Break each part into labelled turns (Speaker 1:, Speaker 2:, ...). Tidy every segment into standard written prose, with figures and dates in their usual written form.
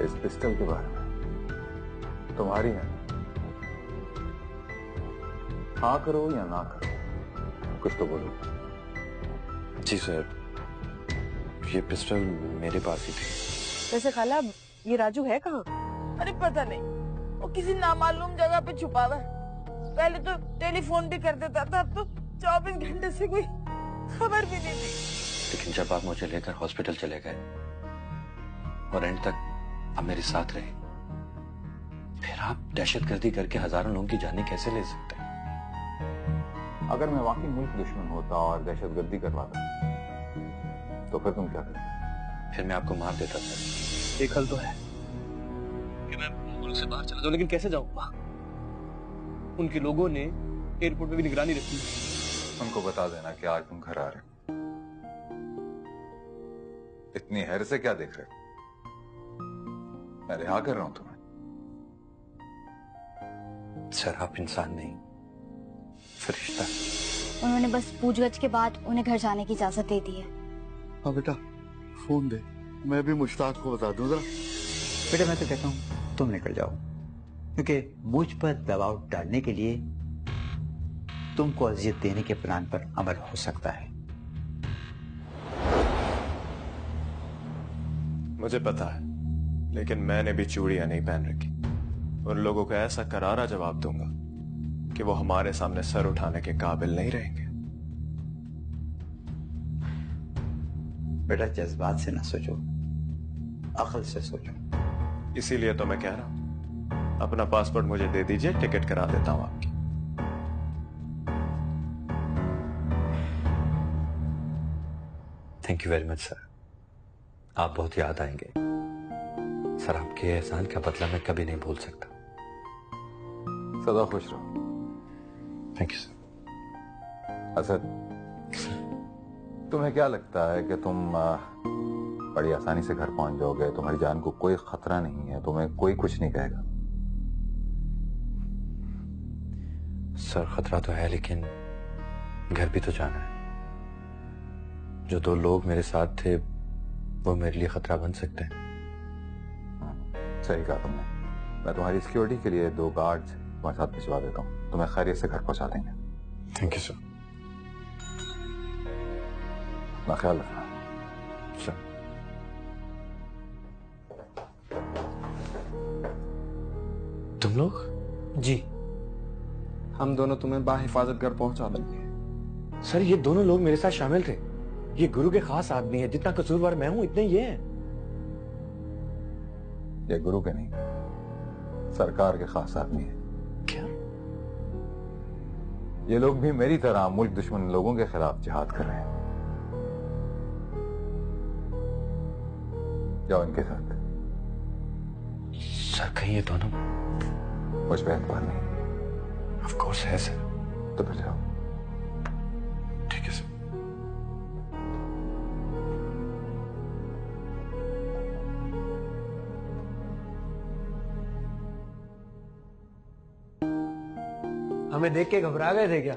Speaker 1: इस पिस्टल के बारे में तुम्हारी है, हाँ करो या ना करो, कुछ तो बोलो।
Speaker 2: जी सर, ये पिस्टल मेरे पास ही थी।
Speaker 3: वैसे खाला, ये राजू है कहाँ?
Speaker 4: अरे पता नहीं, वो किसी नामालूम जगह पे छुपा हुआ है। पहले तो टेलीफोन भी कर देता था, अब तो 24 घंटे से कोई खबर भी नहीं थी।
Speaker 2: लेकिन जब आप मुझे लेकर हॉस्पिटल चले गए और एंड तक आप मेरे साथ रहे, फिर आप दहशतगर्दी करके हजारों लोगों की जानें कैसे ले सकते हैं?
Speaker 1: अगर मैं वाकई मुल्क दुश्मन होता और दहशतगर्दी करवाता तो फिर तुम क्या करते?
Speaker 2: फिर मैं आपको मार देता सर।
Speaker 5: एक हल तो है कि मैं मुल्क से बाहर चला जाऊं, लेकिन कैसे जाऊंगा? उनके लोगों ने एयरपोर्ट पे भी निगरानी रखी है।
Speaker 1: उनको बता देना कि आज तुम घर आ रहे हो। इतनी हैर से क्या देख रहे हो? मैं रिहा कर रहा हूं तुम्हें।
Speaker 2: सर आप इंसान नहीं, फरिश्ता।
Speaker 6: उन्होंने बस पूछगछ के बाद उन्हें घर जाने की इजाजत दे दी है।
Speaker 7: हाँ बेटा, फोन दे, मैं भी मुश्ताक को बता दूं जरा।
Speaker 8: बेटा मैं तो कहता हूँ तुम निकल जाओ, क्योंकि मुझ पर दबाव डालने के लिए तुमको अजियत देने के प्लान पर अमल हो सकता है।
Speaker 9: मुझे पता है, लेकिन मैंने भी चूड़ियां नहीं पहन रखी। उन लोगों को ऐसा करारा जवाब दूंगा कि वो हमारे सामने सर उठाने के काबिल नहीं रहेंगे।
Speaker 8: बेटा जज्बात से ना सोचो, अक्ल से सोचो।
Speaker 9: इसीलिए तो मैं कह रहा हूं, अपना पासपोर्ट मुझे दे दीजिए, टिकट करा देता हूं आपकी।
Speaker 2: Thank you very much sir, आप बहुत याद आएंगे। सर आपके एहसान का बदला मैं कभी नहीं भूल सकता।
Speaker 1: सदा खुश रहो।
Speaker 2: Thank you sir.
Speaker 1: असद, तुम्हें क्या लगता है कि तुम बड़ी आसानी से घर पहुंच जाओगे? तुम्हारी जान को कोई खतरा नहीं है, तुम्हें कोई कुछ नहीं कहेगा?
Speaker 2: सर खतरा तो है, लेकिन घर भी तो जाना है। जो दो लोग मेरे साथ थे वो मेरे लिए खतरा बन सकते हैं।
Speaker 1: सही कहा तुमने। मैं तुम्हारी सिक्योरिटी के लिए 2 गार्ड्स तुम्हारे साथ भिजवा देता हूँ, तुम्हें खैरियत से घर पहुंचा देंगे।
Speaker 2: Thank you sir.
Speaker 1: अपना ख्याल रखना
Speaker 2: सर। तुम लोग?
Speaker 5: जी, हम दोनों तुम्हें बाहिफाजत घर पहुंचा देंगे।
Speaker 2: सर ये दोनों लोग मेरे साथ शामिल थे। ये गुरु के खास आदमी है, जितना कसूरवार मैं हूं इतने ये हैं।
Speaker 1: ये गुरु के नहीं, सरकार के खास आदमी है।
Speaker 2: क्या?
Speaker 1: ये लोग भी मेरी तरह मुल्क दुश्मन लोगों के खिलाफ जिहाद कर रहे हैं। जाओ इनके साथ।
Speaker 2: सर कहीं ये दोनों?
Speaker 1: मुझ पे एतबार नहीं।
Speaker 2: ऑफ कोर्स है सर।
Speaker 1: तो फिर जाओ।
Speaker 2: ठीक है सर।
Speaker 5: हमें देख के घबरा गए थे क्या?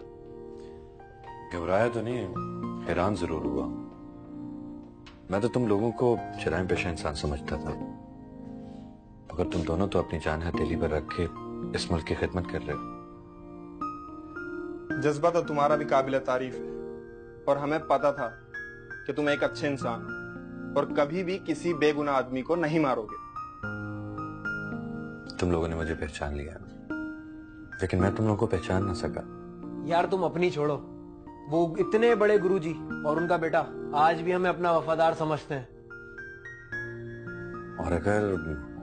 Speaker 2: घबराया तो नहीं, हैरान जरूर हुआ। मैं तो तुम लोगों को जराइम पेशा इंसान समझता था, मगर तुम दोनों तो अपनी जान हथेली पर रख के इस मुल्क की खिदमत कर रहे हो।
Speaker 10: जज्बा तो तुम्हारा भी काबिल तारीफ है, और हमें पता था कि तुम एक अच्छे इंसान हो और कभी भी किसी बेगुनाह आदमी को नहीं मारोगे।
Speaker 2: तुम लोगों ने मुझे पहचान लिया, लेकिन मैं तुम लोगों को पहचान ना सका।
Speaker 5: यार तुम अपनी छोड़ो, वो इतने बड़े गुरुजी और उनका बेटा आज भी हमें अपना वफादार समझते हैं।
Speaker 2: और अगर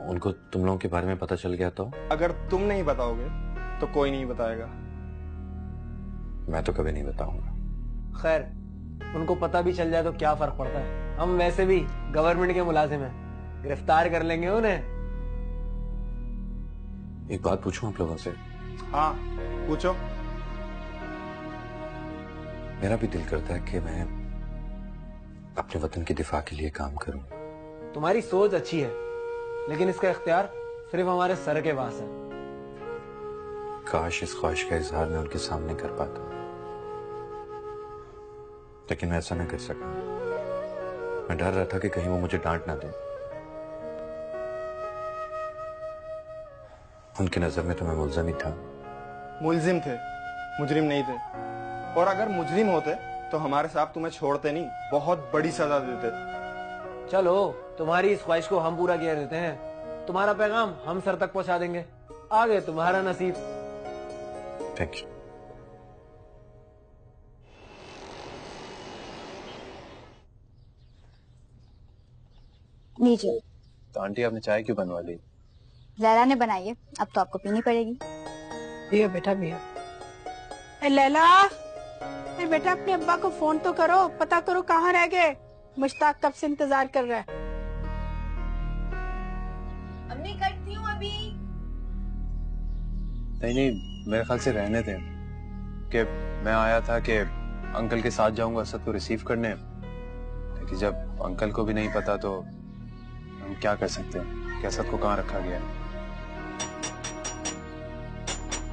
Speaker 2: उनको तुम लोगों के बारे में पता चल गया तो?
Speaker 10: अगर तुम नहीं बताओगे तो कोई नहीं बताएगा।
Speaker 2: मैं तो कभी नहीं बताऊंगा।
Speaker 5: खैर, उनको पता भी चल जाए तो क्या फर्क पड़ता है, हम वैसे भी गवर्नमेंट के मुलाजिम हैं, गिरफ्तार कर लेंगे उन्हें।
Speaker 2: एक बात पूछूं आप लोगों से?
Speaker 10: हाँ पूछो।
Speaker 2: मेरा भी दिल करता है कि मैं अपने वतन की दिफा के लिए काम करूं।
Speaker 5: तुम्हारी सोच अच्छी है, लेकिन इसका इख्तियार सिर्फ हमारे सर के पास है।
Speaker 2: काश इस ख्वाहिश का इजहार मैं उनके सामने कर पाता, लेकिन मैं ऐसा न कर सका। मैं डर रहा था कि कहीं वो मुझे डांट ना दें। उनकी नजर में तो मैं मुल्ज़िम ही था।
Speaker 10: मुलजिम थे, मुजरिम नहीं थे। और अगर मुजरिम होते तो हमारे साहब तुम्हें छोड़ते नहीं, बहुत बड़ी सजा देते।
Speaker 5: चलो तुम्हारी इस ख्वाहिश को हम पूरा किया देते हैं, तुम्हारा पैगाम हम सर तक पहुंचा देंगे, आगे तुम्हारा नसीब।
Speaker 2: Thank you.
Speaker 6: लीजिए।
Speaker 9: तो आंटी आपने चाय क्यों बनवा ली?
Speaker 6: लैला ने बनाई है, अब तो आपको पीनी पड़ेगी।
Speaker 4: पियो बेटा पियो। ए लैला, ए बेटा अपने अब्बा को फोन तो करो, पता करो कहाँ रह गए। मुश्ताक कब से इंतजार कर रहा है।
Speaker 3: अम्मी करती हूँ अभी।
Speaker 9: नहीं, मेरे ख्याल से रहने थे कि मैं आया था कि अंकल के साथ जाऊंगा असद को रिसीव करने, लेकिन जब अंकल को भी नहीं पता तो हम क्या कर सकते हैं कि असद को कहाँ रखा गया है।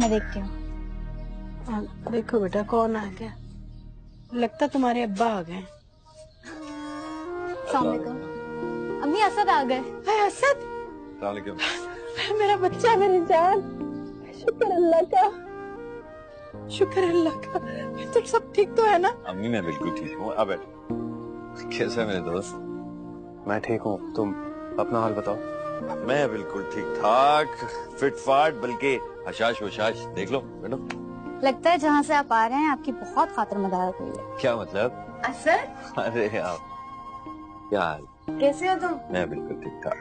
Speaker 6: मैं देखती हूँ।
Speaker 4: देखो बेटा कौन आ गया, लगता तुम्हारे अब्बा आ गए।
Speaker 6: अस्सलाम वालेकुम। अम्मी असद आ गए।
Speaker 4: असद,
Speaker 2: वालेकुम।
Speaker 4: मेरा बच्चा, मेरी जान, शुक्र अल्लाह का, शुक्र अल्लाह का। तुम सब ठीक तो है ना?
Speaker 2: अम्मी मैं बिल्कुल ठीक हूँ। अब कैसा है मेरे दोस्त?
Speaker 9: मैं ठीक हूँ, तुम अपना हाल बताओ।
Speaker 2: मैं बिल्कुल ठीक ठाक, फिट फाट, बल्कि हशाश वशाश। देख लो बैठो।
Speaker 6: लगता है जहाँ से आप आ रहे हैं आपकी बहुत खातिर मदाद हुई है।
Speaker 2: क्या मतलब?
Speaker 3: असद,
Speaker 2: अरे आप क्या हाल?
Speaker 3: कैसे हो तुम?
Speaker 2: मैं बिल्कुल ठीक ठाक।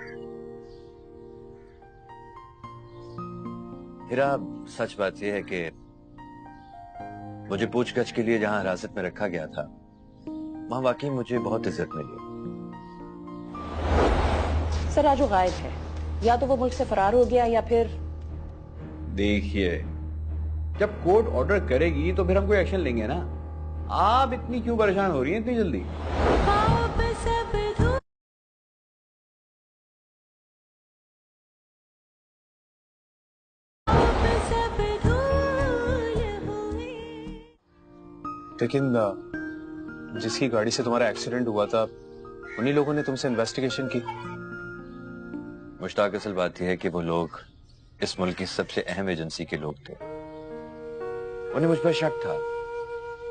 Speaker 2: हीरा, सच बात यह है कि मुझे पूछगछ के लिए जहाँ हिरासत में रखा गया था वहाँ वाकई मुझे बहुत इज्जत मिली।
Speaker 11: सर राजू गायब है, या तो वो मुल्क से फरार हो गया या फिर।
Speaker 12: देखिए, जब कोर्ट ऑर्डर करेगी तो फिर हम कोई एक्शन लेंगे ना। आप इतनी क्यों परेशान हो रही हैं इतनी जल्दी?
Speaker 9: लेकिन जिसकी गाड़ी से तुम्हारा एक्सीडेंट हुआ था उन्हीं लोगों ने तुमसे इन्वेस्टिगेशन की।
Speaker 2: मुश्ताक, असल बात यह है कि वो लोग इस मुल्क की सबसे अहम एजेंसी के लोग थे। उन्हें मुझ पर शक था,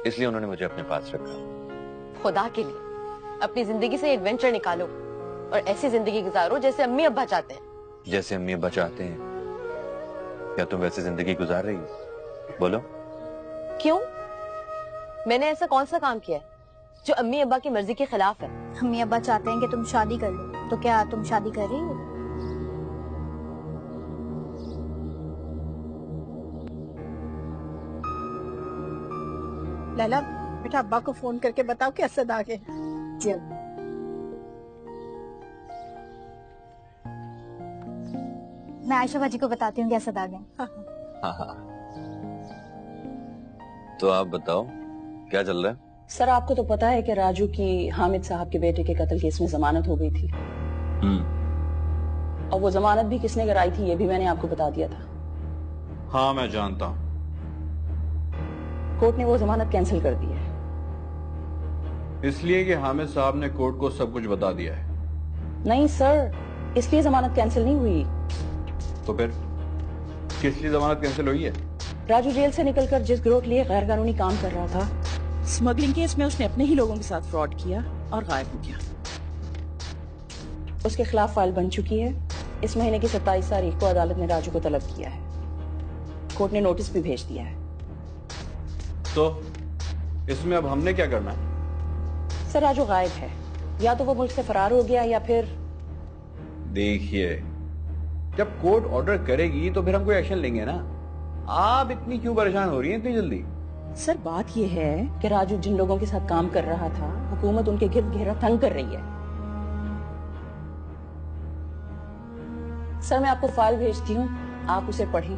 Speaker 2: इसलिए उन्होंने मुझे अपने पास रखा।
Speaker 3: खुदा के लिए अपनी जिंदगी से एडवेंचर निकालो और ऐसी जिंदगी गुजारो जैसे अम्मी अब्बा चाहते हैं।
Speaker 2: जैसे अम्मी अब्बा चाहते हैं? क्या तुम वैसे जिंदगी गुजार रही हो? बोलो।
Speaker 3: क्यों? मैंने ऐसा कौन सा काम किया है जो अम्मी अब्बा की मर्जी के खिलाफ है?
Speaker 6: अम्मी अब्बा चाहते हैं कि तुम शादी कर लो, तो क्या तुम शादी कर रही हो?
Speaker 4: लैला बेटा अब्बा को फोन करके बताओ कि असद आ गए।
Speaker 6: जी। मैं आयशा बाजी को बताती हूँ कि असद आ गए।
Speaker 2: हाँ। तो आप बताओ क्या चल रहा है?
Speaker 11: सर आपको तो पता है कि राजू की हामिद साहब के बेटे के कत्ल केस में जमानत हो गई थी। और वो जमानत भी किसने कराई थी ये भी मैंने आपको बता दिया था।
Speaker 12: हाँ मैं जानता हूँ।
Speaker 11: कोर्ट ने वो जमानत कैंसिल कर दी है।
Speaker 12: इसलिए कि हामिद साहब ने कोर्ट को सब कुछ बता दिया है?
Speaker 11: नहीं सर, इसलिए जमानत कैंसिल नहीं हुई।
Speaker 12: तो फिर किस लिए जमानत कैंसिल हुई है?
Speaker 11: राजू जेल से निकलकर जिस गिरोह के लिए गैर कानूनी काम कर रहा था, स्मगलिंग केस में उसने अपने ही लोगों के साथ फ्रॉड किया और गायब हो गया। उसके खिलाफ फाइल बन चुकी है। इस महीने की 27 तारीख को अदालत ने राजू को तलब किया है। कोर्ट ने नोटिस भी भेज दिया है।
Speaker 12: तो इसमें अब हमने क्या करना है?
Speaker 11: सर राजू गायब है, या तो वो मुल्क से फरार हो गया या फिर।
Speaker 12: देखिए, जब कोर्ट ऑर्डर करेगी तो फिर हम कोई एक्शन लेंगे ना। आप इतनी क्यों परेशान हो रही हैं इतनी जल्दी?
Speaker 11: सर बात यह है कि राजू जिन लोगों के साथ काम कर रहा था, हुकूमत उनके गिर्द घेरा तंग कर रही है। सर मैं आपको फाइल भेजती हूँ, आप उसे पढ़ें।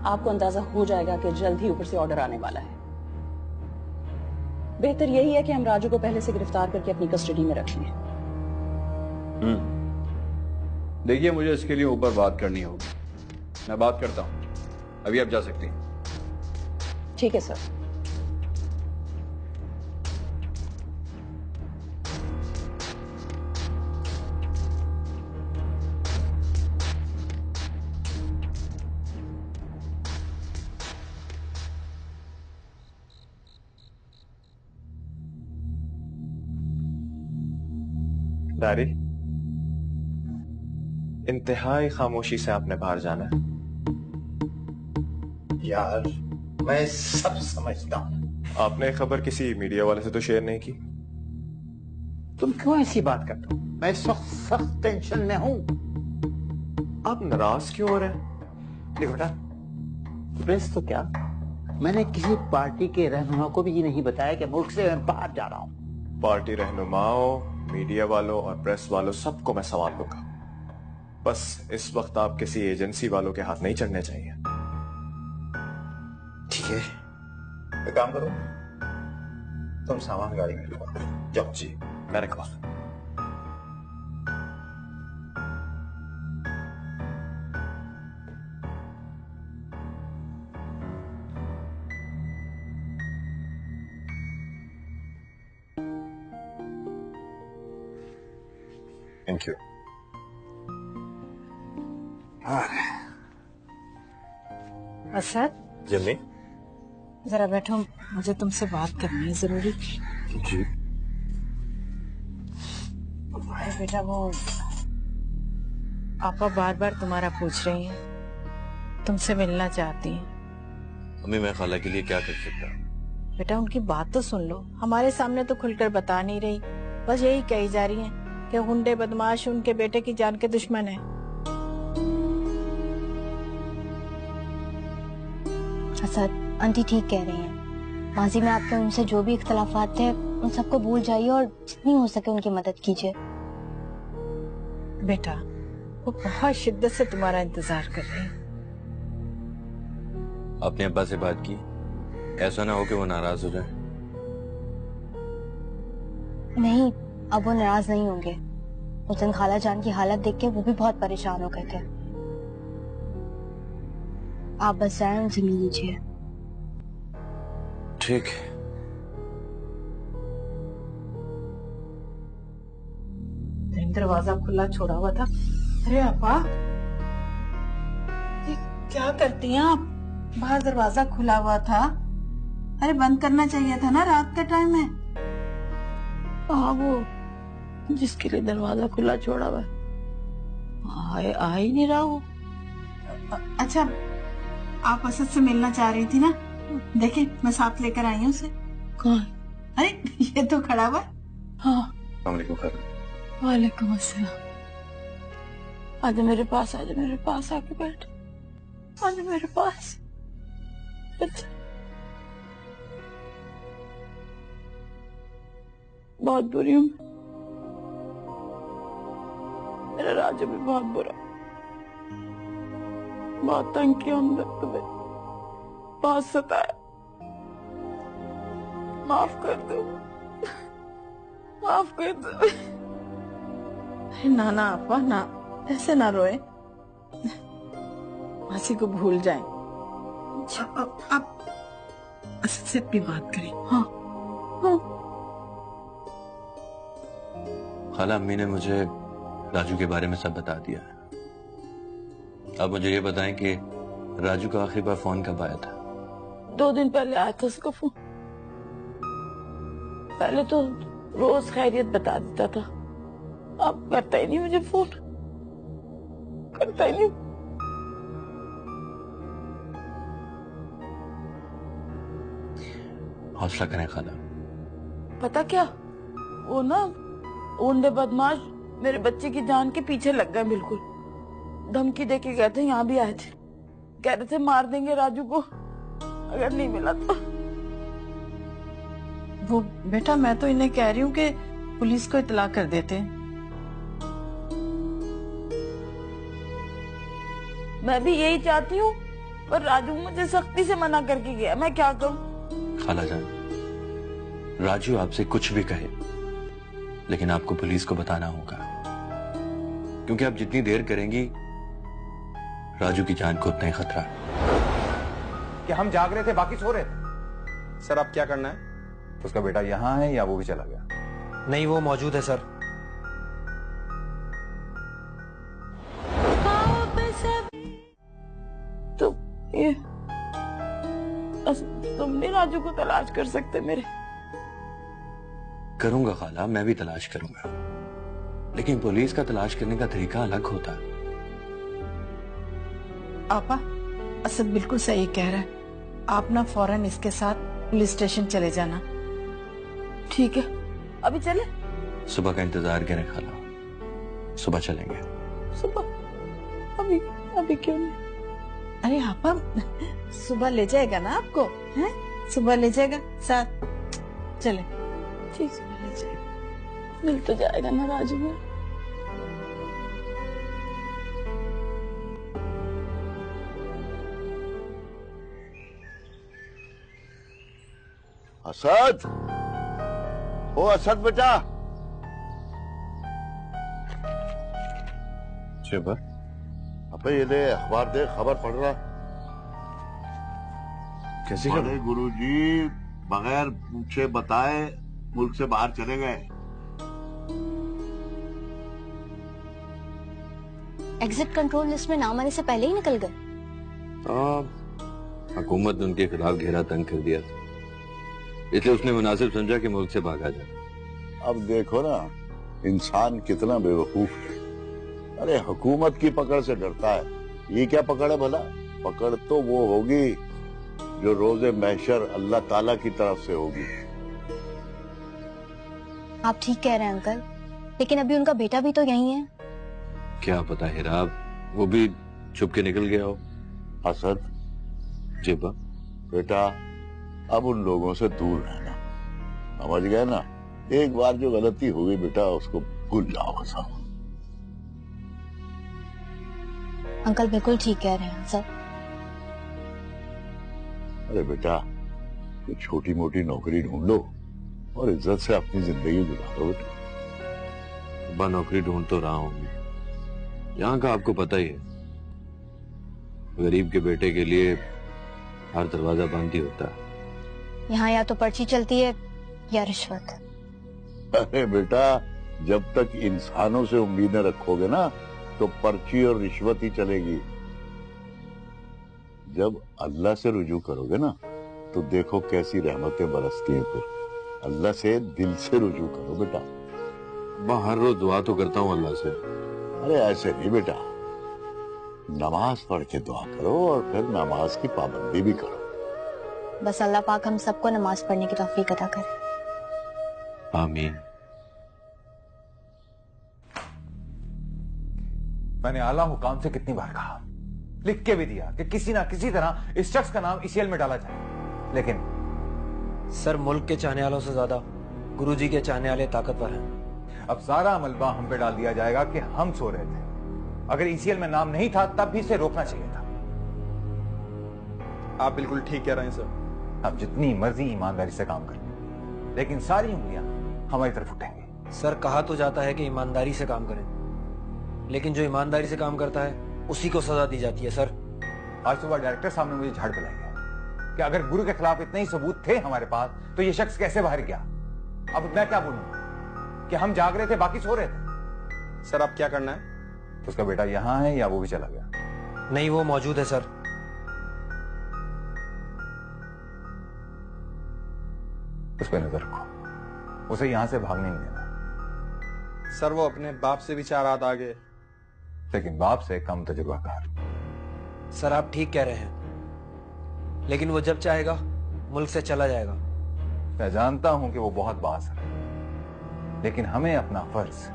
Speaker 11: आपको अंदाजा हो जाएगा कि जल्द ही ऊपर से ऑर्डर आने वाला है। बेहतर यही है कि हम राजू को पहले से गिरफ्तार करके अपनी कस्टडी में रख लें।
Speaker 12: देखिए, मुझे इसके लिए ऊपर बात करनी होगी। मैं बात करता हूँ, अभी आप जा सकती हैं।
Speaker 11: ठीक है सर।
Speaker 9: डायरी, इंतहाई खामोशी से आपने बाहर जाना है।
Speaker 8: यार मैं सब समझता हूँ।
Speaker 9: आपने खबर किसी मीडिया वाले से तो शेयर नहीं की?
Speaker 8: तुम क्यों ऐसी बात करते हो? मैं इस वक्त सख्त टेंशन में हूँ।
Speaker 9: आप नाराज क्यों हो रहे हैं?
Speaker 8: देखो बेटा, प्रेस तो क्या, मैंने किसी पार्टी के रहनुमा को भी ये नहीं बताया कि मुल्क से मैं बाहर जा रहा हूँ।
Speaker 9: पार्टी रहनुमाओं, मीडिया वालों और प्रेस वालों सबको मैं सवाल दूंगा। बस इस वक्त आप किसी एजेंसी वालों के हाथ नहीं चढ़ने चाहिए।
Speaker 8: ठीक है, एक काम करो, तुम सामान गाड़ी में लो, जाओ।
Speaker 9: जी, मेरे कॉल। Thank you.
Speaker 11: असद,
Speaker 9: जम्मी,
Speaker 11: जरा बैठो, मुझे तुमसे बात करनी है जरूरी।
Speaker 9: जी।
Speaker 11: अरे बेटा, वो आपा बार बार तुम्हारा पूछ रही हैं, तुमसे मिलना चाहती हैं।
Speaker 2: अम्मी, मैं खाला के लिए क्या कर सकता?
Speaker 11: बेटा उनकी बात तो सुन लो, हमारे सामने तो खुलकर बता नहीं रही, बस यही कही जा रही हैं कि गुंडे बदमाश उनके बेटे की जान के दुश्मन है।
Speaker 6: असद, आंटी ठीक कह रही हैं। माजी में आपके उनसे जो भी इख्तलाफात थे उन सबको भूल जाइए और जितनी हो सके उनकी मदद कीजिए।
Speaker 11: बेटा वो बहुत शिद्दत से तुम्हारा इंतजार कर रहे हैं।
Speaker 2: आपने अब्बा से बात की? ऐसा ना हो कि वो नाराज हो जाए।
Speaker 6: नहीं, अब वो नाराज नहीं होंगे। उस दिन खाला जान की हालत देख के वो भी बहुत परेशान हो गए थे। आप बस जाएं, उनसे मिल लीजिए।
Speaker 2: ठीक।
Speaker 11: दरवाजा खुला छोड़ा हुआ था। अरे अपा, ये क्या करती हैं आप? बाहर दरवाजा खुला हुआ था, अरे बंद करना चाहिए था ना, रात का टाइम है। हाँ, वो जिसके लिए दरवाजा खुला छोड़ा हुआ है आ ही नहीं रहा वो। अच्छा, आप असद से मिलना चाह रही थी ना? देखे, मैं साथ लेकर आई हूँ उसे। कौन? अरे ये तो खड़ा हुआ। हाँ, वालेकुम अस्सलाम। आज मेरे पास, आज मेरे पास आके बैठ, आज मेरे पास। अच्छा, बहुत बुरी हूँ, मेरा राजू भी बहुत बुरा, बहुत तंग किया हमने तुम्हें, बहुत सताया, माफ कर दो, माफ कर दो। ना ना आपा, ना ऐसे ना रोए, मासी को भूल जाएं। आप असद से अपनी बात करें। हाँ हाँ।
Speaker 2: खाला, अम्मी ने मुझे राजू के बारे में सब बता दिया है। अब मुझे ये बताएं कि राजू का आखिरी बार फोन कब आया था?
Speaker 11: 2 दिन पहले आया था उसका फोन। पहले तो रोज खैरियत बता देता था, अब करता ही नहीं मुझे फोन, करता ही नहीं।
Speaker 2: हौसला करें खाला।
Speaker 11: पता क्या, वो ना ओंडे बदमाश मेरे बच्चे की जान के पीछे लग गए, बिल्कुल धमकी दे के गए थे। यहाँ भी आए थे, कह रहे थे मार देंगे राजू को अगर नहीं मिला तो। वो बेटा, मैं तो इन्हें कह रही हूँ कि पुलिस को इतला कर देते। मैं भी यही चाहती हूँ, पर राजू मुझे सख्ती से मना करके गया, मैं क्या करूँ?
Speaker 2: खाला जान, राजू आपसे कुछ भी कहे, लेकिन आपको पुलिस को बताना होगा, क्योंकि आप जितनी देर करेंगी राजू की जान को उतना ही खतरा है।
Speaker 1: कि हम जाग रहे थे, बाकी सो रहे थे।
Speaker 10: सर, अब क्या करना है?
Speaker 1: उसका बेटा यहाँ है या वो भी चला गया?
Speaker 5: नहीं, वो मौजूद है सर।
Speaker 11: तो ये तुम नहीं राजू को तलाश कर सकते मेरे?
Speaker 2: करूंगा खाला, मैं भी तलाश करूंगा, लेकिन पुलिस का तलाश करने का तरीका अलग होता है।
Speaker 11: आपा, असद बिल्कुल सही कह रहा है। आप ना फौरन इसके साथ पुलिस स्टेशन चले जाना। ठीक है, अभी चले?
Speaker 2: सुबह का इंतजार करें खाला, सुबह चलेंगे।
Speaker 11: सुबह? अभी अभी क्यों नहीं? अरे आपा, सुबह ले जाएगा ना आपको, हैं? सुबह ले जाएगा साथ। चले। ठीक, सुबह ले जाएगा। मिल तो जाएगा ना राजू में।
Speaker 13: असद, ओ असद बेटा। अबे ये दे, अखबार दे, खबर पढ़ रहा।
Speaker 2: कैसी
Speaker 13: खबर? गुरुजी बगैर पूछे बताए मुल्क से बाहर चले गए।
Speaker 6: एग्जिट कंट्रोल लिस्ट में नाम आने से पहले ही निकल गए।
Speaker 2: हुकूमत ने उनके खिलाफ घेरा तंग कर दिया था, इसलिए उसने मुनासिब समझा कि मुल्क से भागा जाए।
Speaker 13: अब देखो ना, इंसान कितना बेवकूफ है। अरे हुकूमत की पकड़ से डरता है, ये क्या पकड़ है भला? पकड़ तो वो होगी जो रोजे महशर अल्लाह ताला की तरफ से होगी।
Speaker 6: आप ठीक कह रहे हैं अंकल, लेकिन अभी उनका बेटा भी तो यही है।
Speaker 2: क्या पता हिरा, वो भी छुप के निकल गया हो।
Speaker 13: असद
Speaker 2: जी
Speaker 13: बेटा, अब उन लोगों से दूर रहना, समझ गए ना? एक बार जो गलती हुई बेटा, उसको भूल जाओ सब।
Speaker 6: अंकल बिल्कुल ठीक कह रहे हैं सर।
Speaker 13: अरे बेटा, कोई छोटी मोटी नौकरी ढूंढ लो और इज्जत से अपनी जिंदगी गुजारो बेटा।
Speaker 2: अब्बा नौकरी ढूंढ तो रहा हूँ, यहाँ का आपको पता ही है, गरीब के बेटे के लिए हर दरवाजा बंद ही होता है।
Speaker 6: यहाँ या तो पर्ची चलती है या रिश्वत।
Speaker 13: अरे बेटा, जब तक इंसानों से उम्मीदें रखोगे ना, तो पर्ची और रिश्वत ही चलेगी। जब अल्लाह से रुजू करोगे ना, तो देखो कैसी रहमतें बरसती हैं। फिर अल्लाह से दिल से रुजू करो बेटा।
Speaker 2: मैं हर रोज दुआ तो करता हूँ अल्लाह से।
Speaker 13: अरे ऐसे नहीं बेटा, नमाज पढ़ के दुआ करो और फिर नमाज की पाबंदी भी करो।
Speaker 6: बस अल्लाह पाक हम सबको नमाज पढ़ने की तौफीक अता करे।
Speaker 2: आमीन।
Speaker 14: मैंने आला हुकाम से कितनी बार कहा, लिख के भी दिया कि किसी ना किसी तरह इस शख्स का नाम ईसीएल में डाला जाए, लेकिन
Speaker 5: सर मुल्क के चाहने वालों से ज्यादा गुरुजी के चाहने वाले ताकतवर हैं।
Speaker 14: अब सारा मलबा हम पे डाल दिया जाएगा कि हम सो रहे थे। अगर ईसीएल में नाम नहीं था तब भी इसे रोकना चाहिए था।
Speaker 10: आप बिल्कुल ठीक कह रहे हैं सर।
Speaker 14: अब जितनी मर्जी ईमानदारी से काम कर, लेकिन सारी उंगलियां हमारी तरफ उठेंगी।
Speaker 5: सर कहा तो जाता है कि ईमानदारी से काम करें, लेकिन जो ईमानदारी से काम करता है उसी को सजा दी जाती है। सर
Speaker 14: आज सुबह डायरेक्टर साहब ने मुझे झाड़ पिलाई है कि अगर गुरु के खिलाफ इतने ही सबूत थे हमारे पास, तो ये शख्स कैसे बाहर गया। अब मैं क्या बोलूं कि हम जाग रहे थे बाकी सो रहे थे।
Speaker 10: सर अब क्या करना है?
Speaker 14: उसका बेटा यहाँ है या वो भी चला गया?
Speaker 5: नहीं, वो मौजूद है सर।
Speaker 14: उस पर नजर रखो, उसे यहां से भागने नहीं देना।
Speaker 10: सर वो अपने बाप से भी 4 हाथ आगे,
Speaker 14: लेकिन बाप से कम तजुर्बाकार।
Speaker 5: सर आप ठीक कह रहे हैं, लेकिन वो जब चाहेगा मुल्क से चला जाएगा।
Speaker 14: मैं जानता हूं कि वो बहुत बाज़ है, लेकिन हमें अपना फर्ज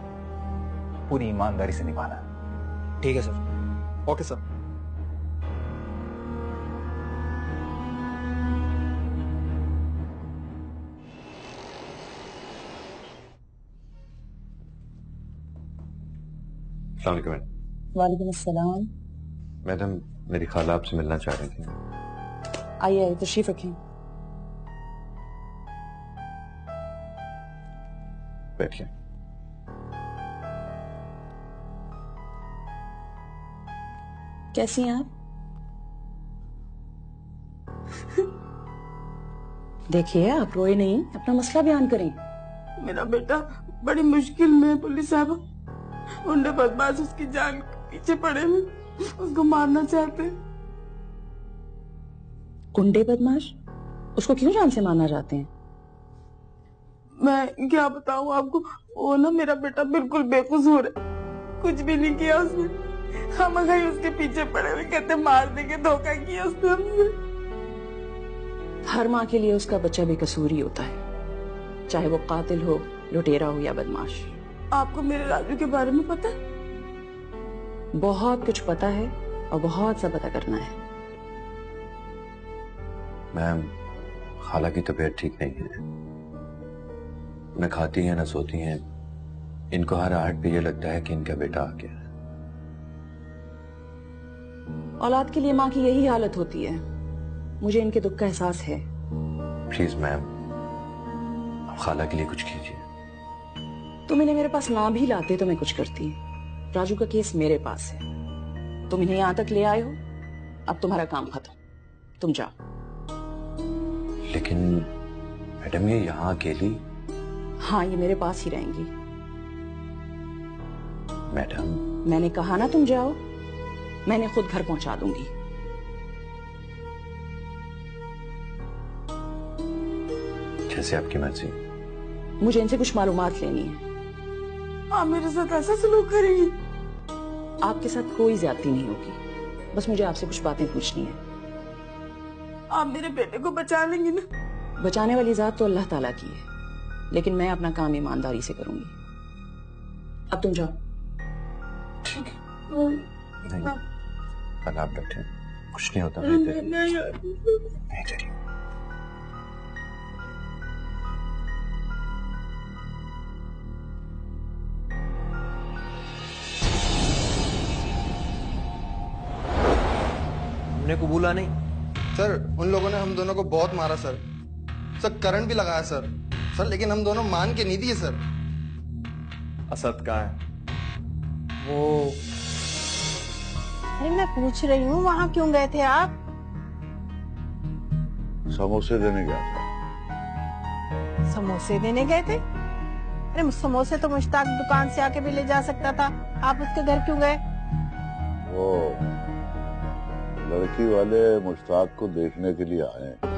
Speaker 14: पूरी ईमानदारी से निभाना है।
Speaker 5: ठीक है सर।
Speaker 10: Okay sir.
Speaker 11: वालेकुम अस्सलाम।
Speaker 2: मैडम, मेरी खाला आपसे मिलना चाह रही थी।
Speaker 11: आइए, तशरीफ रखें।
Speaker 2: बैठिए।
Speaker 11: कैसी हैं आप? देखिए, आप रोए नहीं, अपना मसला बयान करें।
Speaker 4: मेरा बेटा बड़ी मुश्किल में, पुलिस साहब उन्हें बदमाश उसकी जान पीछे पड़े हैं, उसको मारना चाहते।
Speaker 11: गुंडे बदमाश उसको क्यों जान से मारना चाहते हैं? मैं क्या बताऊं आपको, वो ना मेरा बेटा बिल्कुल बेकसूर है, कुछ भी नहीं किया उसने। हम गए उसके पीछे पड़े हुए, कहते मार देंगे, धोखा किया उसने हमसे।
Speaker 15: हर माँ के लिए उसका बच्चा बेकसूर ही होता है, चाहे वो कातिल हो, लुटेरा हो या बदमाश।
Speaker 11: आपको मेरे राजू के बारे में पता है?
Speaker 15: बहुत कुछ पता है और बहुत सा पता करना है।
Speaker 2: मैम, खाला की तबीयत ठीक नहीं है, न खाती हैं न सोती हैं। इनको हर आहट पे ये लगता है कि इनका बेटा आ गया है।
Speaker 15: औलाद के लिए माँ की यही हालत होती है। मुझे इनके दुख का एहसास है।
Speaker 2: प्लीज मैम, आप खाला के लिए कुछ कीजिए।
Speaker 15: तुम इन्हें मेरे पास ना भी लाते तो मैं कुछ करती। राजू का केस मेरे पास है, तुम इन्हें यहां तक ले आए हो, अब तुम्हारा काम खत्म, तुम जाओ।
Speaker 2: लेकिन मैडम, ये यहाँ अकेली?
Speaker 15: हाँ, ये मेरे पास ही रहेंगी।
Speaker 2: मैडम,
Speaker 15: मैंने कहा ना तुम जाओ, मैंने खुद घर पहुंचा दूंगी।
Speaker 2: जैसे आपकी मर्जी।
Speaker 15: मुझे इनसे कुछ मालूमात लेनी है।
Speaker 11: आप मेरे साथ ऐसा सलूक करेंगी?
Speaker 15: आपके साथ कोई ज्यादती नहीं होगी, बस मुझे आपसे कुछ बातें पूछनी है।
Speaker 11: आप मेरे बेटे को बचा लेंगे ना?
Speaker 15: बचाने वाली जात तो अल्लाह ताला की है, लेकिन मैं अपना काम ईमानदारी से करूंगी। अब तुम जाओ।
Speaker 2: ठीक है। नहीं, कल आप बैठे, कुछ नहीं होता। नहीं चलिए।
Speaker 5: हमने कबूला नहीं
Speaker 10: सर, उन लोगों ने हम दोनों को बहुत मारा सर। सर, करंट भी लगाया सर। सर, लेकिन हम दोनों मान के नहीं दिए सर।
Speaker 9: असद कहाँ है?
Speaker 11: वो अरे मैं पूछ रही हूँ, वहाँ क्यों गए थे आप?
Speaker 13: समोसे देने गया था।
Speaker 11: समोसे देने गए थे? अरे समोसे तो मुश्ताक दुकान से आके भी ले जा सकता था, आप उसके घर क्यों गए?
Speaker 13: वो लड़की वाले मुश्ताक को देखने के लिए आए।